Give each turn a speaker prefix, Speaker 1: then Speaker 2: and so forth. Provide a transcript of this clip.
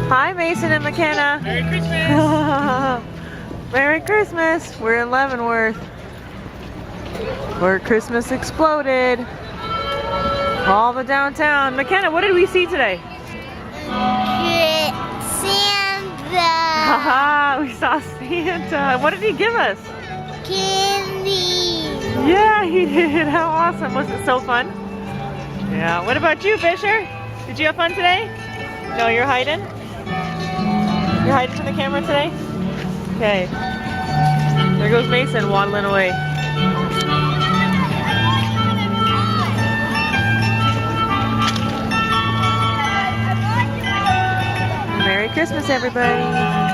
Speaker 1: Hi, Mason and McKenna.
Speaker 2: Merry Christmas!
Speaker 1: Merry Christmas. We're in Leavenworth, where Christmas exploded. All the downtown. McKenna, what did we see today?
Speaker 3: Santa.
Speaker 1: Haha, we saw Santa. What did he give us?
Speaker 3: Candy.
Speaker 1: Yeah, he did. How awesome. Wasn't it so fun? Yeah. What about you, Fisher? Did you have fun today? No, you're hiding? You're hiding from the camera today? Okay. There goes Mason waddling away. Merry Christmas, everybody.